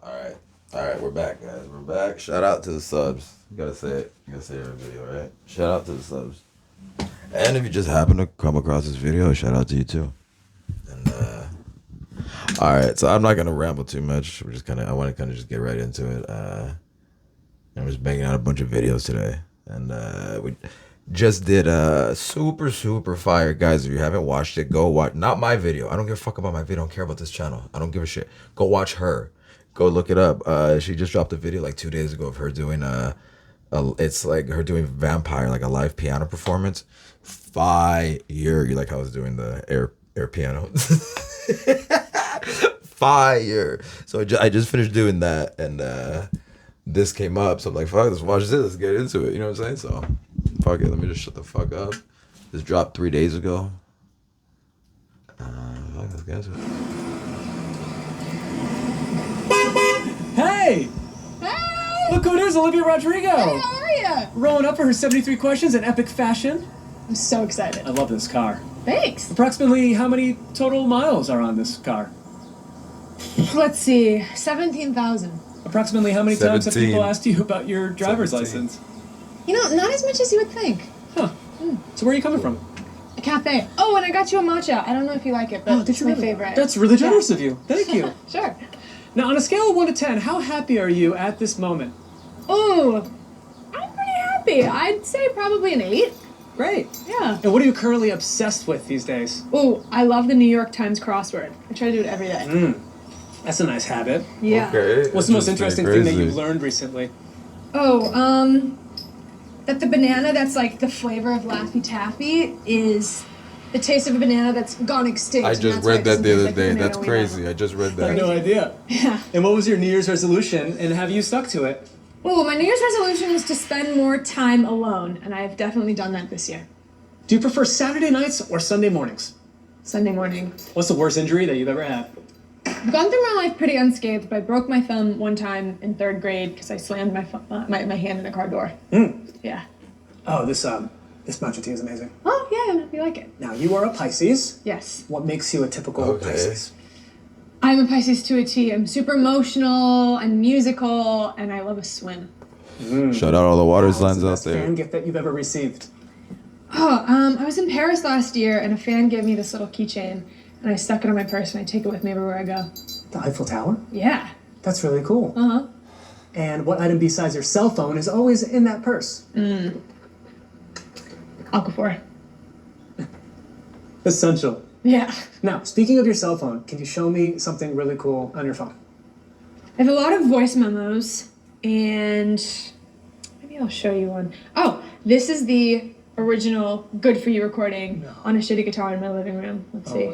Alright. Alright, we're back, guys. We're back. Shout out to the subs. You gotta say it. You gotta say it every video, right? Shout out to the subs. And if you just happen to come across this video, shout out to you too. And alright, so I'm not gonna ramble too much. I wanna kinda just get right into it. I'm just banging out a bunch of videos today. And we just did super fire. Guys, if you haven't watched it, go watch. Not my video. I don't give a fuck about my video. I don't care about this channel. I don't give a shit. Go watch her. Go look it up. She just dropped a video like 2 days ago of her doing it's like her doing Vampire, like a live piano performance. Fire. You like how I was doing the air piano. Fire. So I just finished doing that, and this came up, so I'm like, fuck, let's watch this, let's get into it, you know what I'm saying? So fuck it, let me just shut the fuck up. This dropped 3 days ago. Let's get into it. Hey! Hey! Look who it is, Olivia Rodrigo! Hey, how are ya? Rolling up for her 73 questions in epic fashion. I'm so excited. I love this car. Thanks. Approximately how many total miles are on this car? Let's see, 17,000. Approximately how many times have 17. people asked you about your driver's 17. license? You know, not as much as you would think. Huh. So where are you coming from? A cafe. Oh, and I got you a matcha. I don't know if you like it, but it's my favorite. That's really generous of you. Thank you. Sure. Now, on a scale of 1 to 10, how happy are you at this moment? Ooh, I'm pretty happy. I'd say probably an 8. Great. Yeah. And what are you currently obsessed with these days? Ooh, I love the New York Times crossword. I try to do it every day. That's a nice habit. Yeah. Okay. What's the most interesting thing that crazy. you've learned recently? Oh, that the banana that's like the flavor of Laffy Taffy is the taste of a banana that's gone extinct. I and just that's why read it that doesn't the taste other like day. banana That's we crazy. know. I just read I had that. no idea. Yeah. And what was your New Year's resolution, and have you stuck to it? Well, my New Year's resolution was to spend more time alone, and I've definitely done that this year. Do you prefer Saturday nights or Sunday mornings? Sunday morning. What's the worst injury that you've ever had? I've gone through my life pretty unscathed, but I broke my thumb one time in 3rd grade because I slammed my hand in a car door. Yeah. Oh, this matcha tea is amazing. Oh, yeah, you like it. Now, you are a Pisces. Yes. What makes you a typical Okay. Pisces? I'm a Pisces to a T. I'm super emotional and musical, and I love a swim. Shout out all the water What's signs the out best there. fan gift that you've ever received? Oh, I was in Paris last year, and a fan gave me this little keychain, and I stuck it on my purse, and I take it with me everywhere I go. The Eiffel Tower? Yeah. That's really cool. Uh-huh. And what item besides your cell phone is always in that purse? Alcafor. Essential. Yeah. Now, speaking of your cell phone, can you show me something really cool on your phone? I have a lot of voice memos, and maybe I'll show you one. Oh, this is the original Good For You recording on a shitty guitar in my living room. Let's see.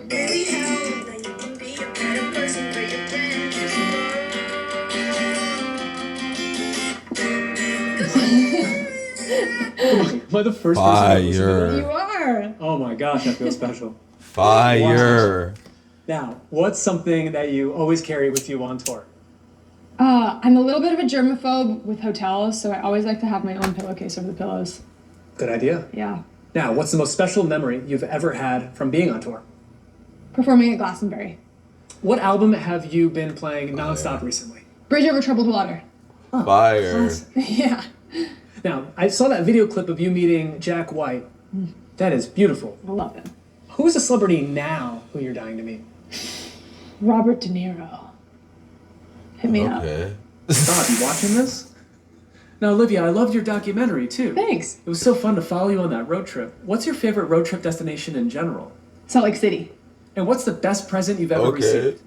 Am I the first person to listen to that? You are. Oh my gosh, I feel special. Fire. Now, what's something that you always carry with you on tour? I'm a little bit of a germaphobe with hotels, so I always like to have my own pillowcase over the pillows. Good idea. Yeah. Now, what's the most special memory you've ever had from being on tour? Performing at Glastonbury. What album have you been playing nonstop recently? Bridge Over Troubled Water. Fire. Yeah. Now, I saw that video clip of you meeting Jack White. That is beautiful. I love him. Who is a celebrity now who you're dying to meet? Robert De Niro. Hit me up. Okay. Bob, you watching this? Now, Olivia, I loved your documentary too. Thanks. It was so fun to follow you on that road trip. What's your favorite road trip destination in general? Salt Lake City. And what's the best present you've ever Okay. received?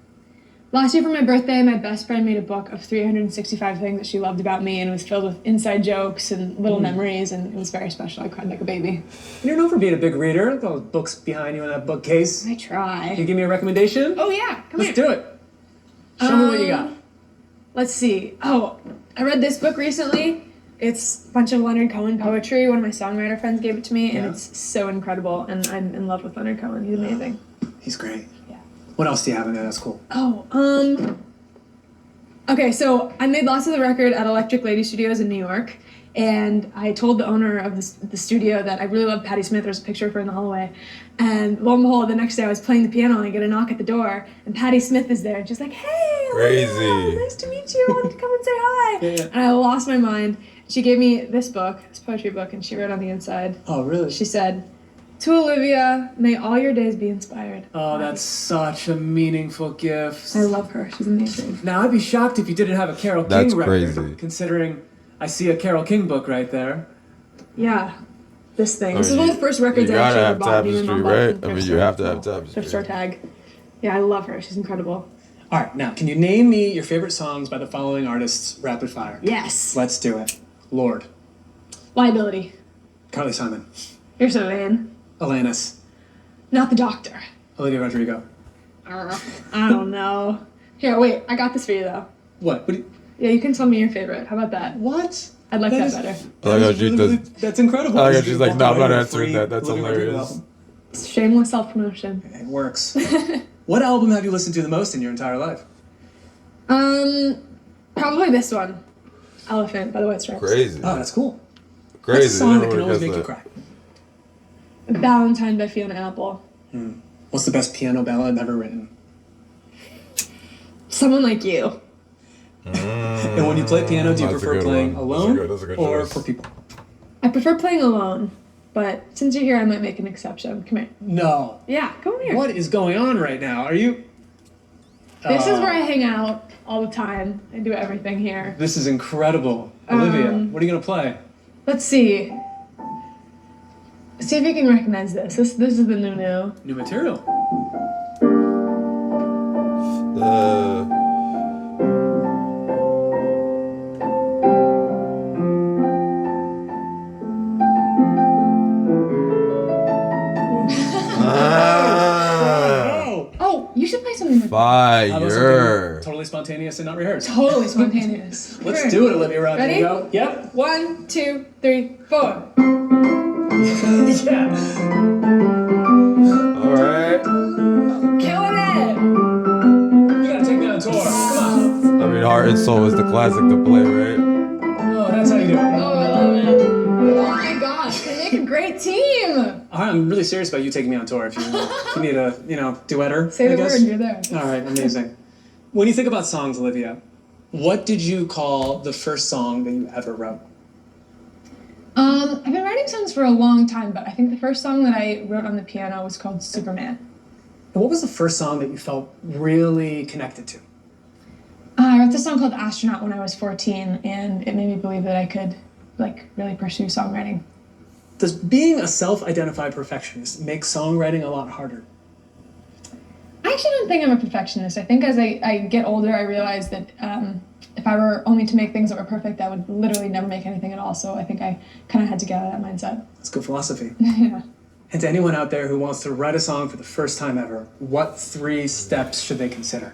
Last year for my birthday, my best friend made a book of 365 things that she loved about me, and it was filled with inside jokes and little memories, and it was very special. I cried like a baby. And you're known for being a big reader. Look at all the books behind you in that bookcase. I Can you try. give me a recommendation? Oh yeah, come Let's here. do it. Show me what you got. Let's see. Oh, I read this book recently. It's a bunch of Leonard Cohen poetry. One of my songwriter friends gave it to me, and Yeah. it's so incredible, and I'm in love with Leonard Cohen. He's amazing. He's great. Yeah. What else do you have in there that's cool? Oh, okay, so I made Lost of the Record at Electric Lady Studios in New York, And I told the owner of the studio that I really love Patti Smith. There's a picture of her in the hallway. And lo and behold, the next day I was playing the piano and I get a knock at the door. And Patti Smith is there. And she's like, hey, Crazy. Olivia, nice to meet you. I wanted to come and say hi. Yeah. And I lost my mind. She gave me this book, this poetry book, and she wrote on the inside. Oh, really? She said, to Olivia, may all your days be inspired. Oh, that's such a meaningful gift. I love her. She's amazing. Now, I'd be shocked if you didn't have a Carole That's King record, crazy. considering I see a Carole King book right there. Yeah, this thing. I This mean, is one of the first records you I actually gotta ever have bought. Me and my Tapestry, mom bought it right? from I mean, thrift you store. have to have Tapestry. Thrift store tag. Yeah, I love her. She's incredible. All right, now, can you name me your favorite songs by the following artists, rapid fire? Yes. Let's do it. Lord, Liability. Carly Simon, You're so vain. Alanis, Not the doctor. Olivia Rodrigo. I don't know. Here, wait. I got this for you, though. What? Yeah, you can tell me your favorite. How about that? What? I'd like that is- better. I like how is she really- does- That's incredible. I like how You she's can like, walk no, I'm away not with a answering free that. That's Olivia Rodrigo hilarious. album. Shameless self-promotion. It works. What album have you listened to the most in your entire life? Probably this one. Elephant by the White Stripes. Crazy. Oh, that's cool. Crazy. What's a song that Never can always would've make you guessed cry? Valentine by Fiona Apple. What's the best piano ballad ever written? Someone Like You. And when you play piano, do you That's a prefer good playing one. alone That's a good or choice. for people? I prefer playing alone, but since you're here, I might make an exception. Come here. No. Yeah, come here. What is going on right now? Are you? This is where I hang out all the time. I do everything here. This is incredible. Olivia, what are you gonna play? Let's see. See if you can recognize this. This is the new. New material. Oh! Oh, you should play something like How about something Fire. totally spontaneous and not rehearsed? totally spontaneous. Let's Sure. do it, Olivia Ready? Rodrigo. Yep. 1, 2, 3, 4. Yeah. All right. Killing it! You gotta take me on tour. Come on. I mean, Heart and Soul is the classic to play, right? Oh, that's how you do it. Oh, I love it. Oh my gosh, they make a great team. I'm really serious about you taking me on tour. If you need a, duetter, Say I the guess. word, you're there. All right, amazing. When you think about songs, Olivia, what did you call the first song that you ever wrote? I've been writing songs for a long time, but I think the first song that I wrote on the piano was called Superman. And what was the first song that you felt really connected to? I wrote this song called Astronaut when I was 14, and it made me believe that I could, really pursue songwriting. Does being a self-identified perfectionist make songwriting a lot harder? I actually don't think I'm a perfectionist. I think as I get older, I realize that if I were only to make things that were perfect, I would literally never make anything at all. So I think I kind of had to get out of that mindset. That's good philosophy. Yeah. And to anyone out there who wants to write a song for the first time ever, what 3 steps should they consider?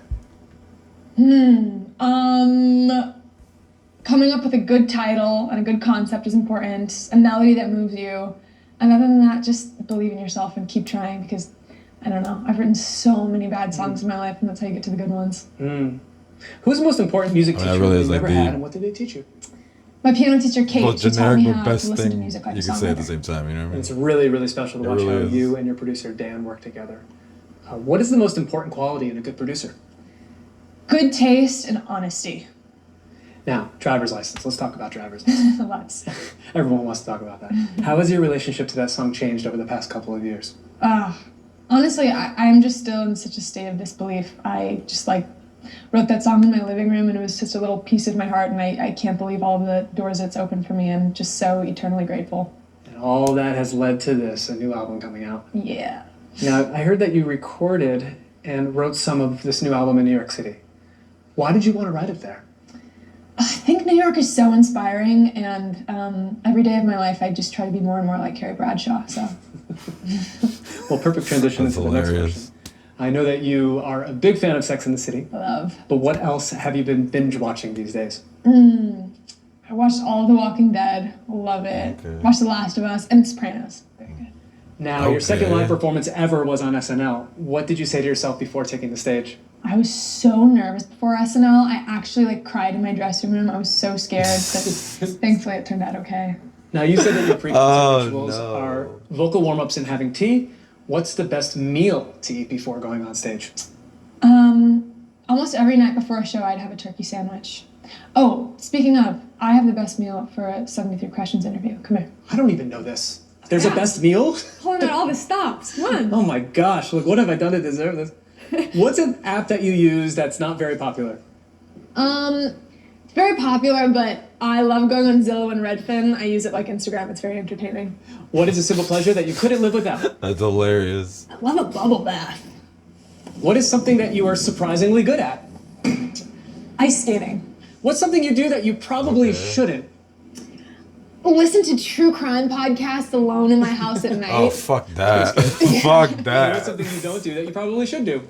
Coming up with a good title and a good concept is important. A melody that moves you. And other than that, just believe in yourself and keep trying because, I don't know, I've written so many bad songs in my life and that's how you get to the good ones. Who's the most important music that teacher really that is you like ever the- had, and what did they teach you? My piano teacher, Kate, Well, she taught generic me but how best to listen to thing music like you a can say at the songwriter. same time, you know what I mean? It's really, really special to watch how really is. you and your producer, Dan, work together. What is the most important quality in a good producer? Good taste and honesty. Now, driver's license. Let's talk about driver's license. Lots. Everyone wants to talk about that. How has your relationship to that song changed over the past couple of years? Honestly, I'm just still in such a state of disbelief. I just wrote that song in my living room and it was just a little piece of my heart and I can't believe all of the doors it's opened for me. I'm just so eternally grateful. And all that has led to this, a new album coming out. Yeah. Now, I heard that you recorded and wrote some of this new album in New York City. Why did you want to write it there? I think New York is so inspiring and every day of my life I just try to be more and more like Carrie Bradshaw, so. Well, perfect transition That's into the next hilarious. question. I know that you are a big fan of Sex and the City, Love. but what else have you been binge watching these days? I watched all of The Walking Dead. Love it. Okay. Watched The Last of Us and The Sopranos. Very good. Now, your second Okay. live performance ever was on SNL. What did you say to yourself before taking the stage? I was so nervous before SNL. I actually like cried in my dressing room. I was so scared, but thankfully it turned out okay. Now, you said that your preconceived rituals are vocal warm-ups and having tea. What's the best meal to eat before going on stage? Almost every night before a show, I'd have a turkey sandwich. Oh, speaking of, I have the best meal for a 73 Questions interview. Come here. I don't even know this. There's a best meal? Pulling out all the stops. Come on. Oh my gosh, look, what have I done to deserve this? What's an app that you use that's not very popular? It's very popular, but I love going on Zillow and Redfin. I use it like Instagram. It's very entertaining. What is a simple pleasure that you couldn't live without? That's hilarious. I love a bubble bath. What is something that you are surprisingly good at? Ice skating. What's something you do that you probably shouldn't? Listen to true crime podcasts alone in my house at night. Oh, fuck that. Fuck What's that. something you don't do that you probably should do?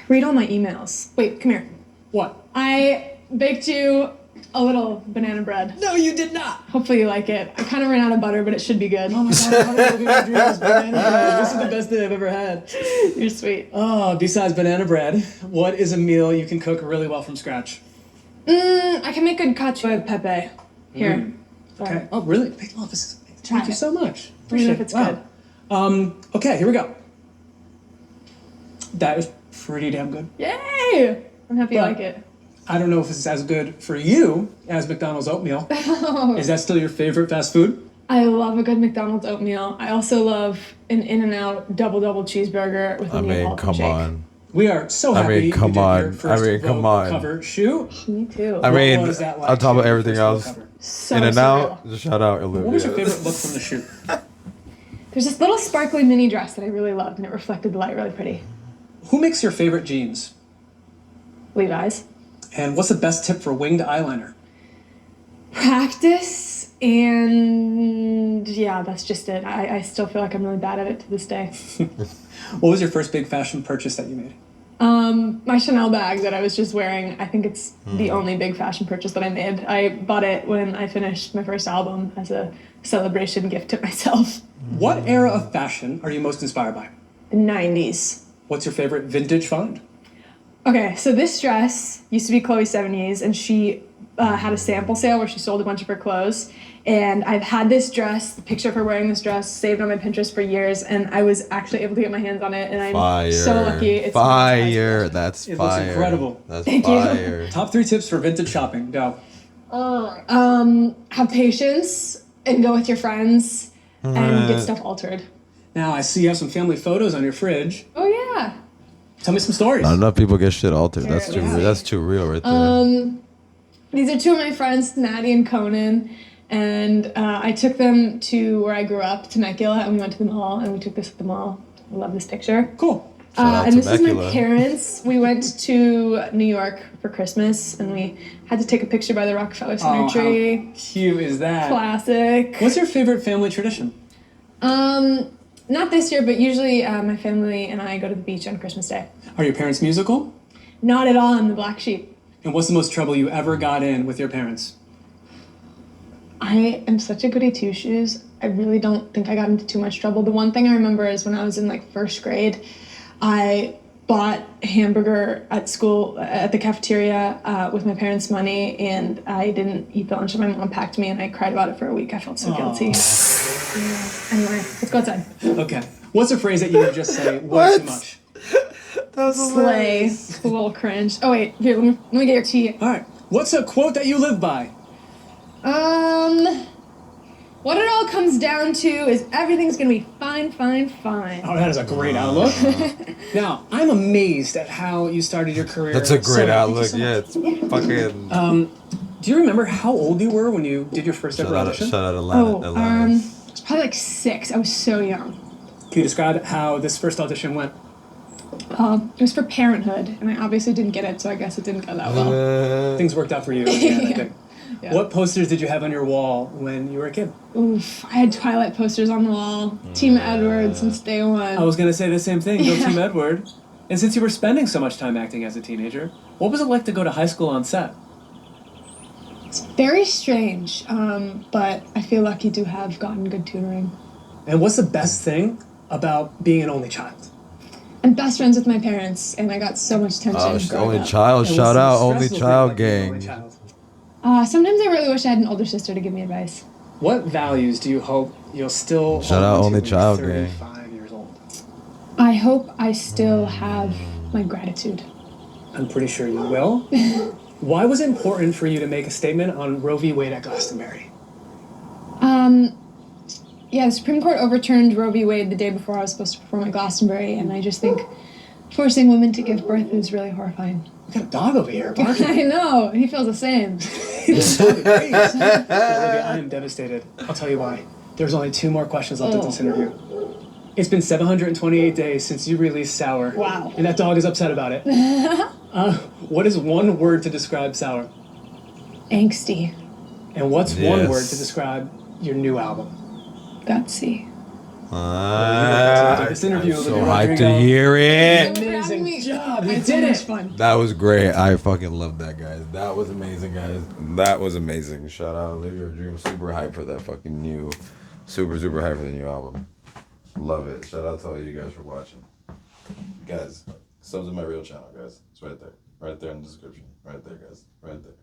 Read all my emails. Wait, come here. What? I baked you a little banana bread. No, you did not. Hopefully you like it. I kind of ran out of butter, but it should be good. Oh my god, I want to live my dreams, banana bread. This is the best thing I've ever had. You're sweet. Oh, besides banana bread, what is a meal you can cook really well from scratch? I can make good cacio e pepe. Here. Sorry. Okay. Oh, really? Oh, this is amazing. Try Thank you it. so much. Let me know if it's Wow. Okay, here we go. That is pretty damn good. Yay! I'm happy you But- like it. I don't know if it's as good for you as McDonald's oatmeal. Is that still your favorite fast food? I love a good McDonald's oatmeal. I also love an In-N-Out double cheeseburger with a I mean, Neapolitan come shake. on. We are so I happy mean, you come did your on. first I mean, come Vogue on. cover shoot. Me too. I mean, What was that like on top of shooting your everything first else, Vogue cover? So in and surreal. out, just shout out Olivia. What was your favorite look from the shoot? There's this little sparkly mini dress that I really loved, and it reflected the light really pretty. Who makes your favorite jeans? Levi's. And what's the best tip for winged eyeliner? Practice, and yeah, that's just it. I still feel like I'm really bad at it to this day. What was your first big fashion purchase that you made? My Chanel bag that I was just wearing, I think it's the only big fashion purchase that I made. I bought it when I finished my first album as a celebration gift to myself. What era of fashion are you most inspired by? The 90s. What's your favorite vintage find? Okay, so this dress used to be Chloe 70s, and she had a sample sale where she sold a bunch of her clothes. And I've had this dress, the picture of her wearing this dress, saved on my Pinterest for years, and I was actually able to get my hands on it, and I'm Fire. so lucky. It's Fire. That's It looks fire. incredible. That's Thank you. fire. Top 3 tips for vintage shopping. Go. Have patience and go with your friends and get stuff altered. Now, I see you have some family photos on your fridge. Oh yeah. Tell me some stories. Not enough people get shit altered. That's too. Yeah. That's too real right there. These are two of my friends, Maddie and Conan, and I took them to where I grew up, Temecula, and we went to the mall, and we took this at the mall. I love this picture. Cool. Shout out And this is my Temecula. parents. We went to New York for Christmas, and we had to take a picture by the Rockefeller Center Oh, tree. how cute is that? Classic. What's your favorite family tradition? Not this year, but usually my family and I go to the beach on Christmas Day. Are your parents musical? Not at all. I'm the black sheep. And what's the most trouble you ever got in with your parents? I am such a goody two shoes. I really don't think I got into too much trouble. The one thing I remember is when I was in like first grade, I bought a hamburger at school at the cafeteria with my parents' money, and I didn't eat the lunch that my mom packed me, and I cried about it for a week. I felt so guilty. Yeah. Anyway, let's go outside. Okay. What's a phrase that you would just say way too much? Slay. A little cringe. Oh wait, here, let me get your tea. All right. What's a quote that you live by? What it all comes down to is everything's gonna be fine, fine, fine. Oh, that is a great outlook. Now, I'm amazed at how you started your career. That's a great so- thank you outlook. so Yeah, much. it's fucking. Do you remember how old you were when you did your first ever audition? Shout out Atlanta. Atlanta. It's probably like 6. I was so young. Can you describe how this first audition went? It was for Parenthood, and I obviously didn't get it, so I guess it didn't go that well. Things worked out for you. Again, I think. Yeah. What posters did you have on your wall when you were a kid? Oof, I had Twilight posters on the wall. Team Edward since day one. I was gonna say the same thing. Go Team Edward. And since you were spending so much time acting as a teenager, what was it like to go to high school on set? It's very strange, but I feel lucky to have gotten good tutoring. And what's the best thing about being an only child? I'm best friends with my parents, and I got so much attention. Oh, she's the growing only up. child. And Shout what's the out, most only stressful thing child about being an only gang. child? Sometimes I really wish I had an older sister to give me advice. What values do you hope you'll still Shout hold out on to only when you're child gang. 35 years old? I hope I still have my gratitude. I'm pretty sure you will. Why was it important for you to make a statement on Roe v. Wade at Glastonbury? Yeah, the Supreme Court overturned Roe v. Wade the day before I was supposed to perform at Glastonbury, and I just think forcing women to give birth is really horrifying. We got a dog over here barking. I know, he feels the same. Olivia, I am devastated. I'll tell you why. There's only 2 more questions left of this interview. It's been 728 days since you released Sour. Wow. And that dog is upset about it. What is one word to describe Sour? Angsty. And what's one Yes. word to describe your new album? Gutsy. This interview, I'm so Olivia hyped to Rodrigo. hear it. Amazing job. I You had so did much it. fun. That was great. I fucking love that, guys. That was amazing, guys. That was amazing. Shout out Olivia Rodrigo. I'm super hyped for that fucking new, super hyped for the new album. Love it. Shout out to all you guys for watching. Guys, subs to my real channel, guys. It's right there. Right there in the description. Right there, guys. Right there.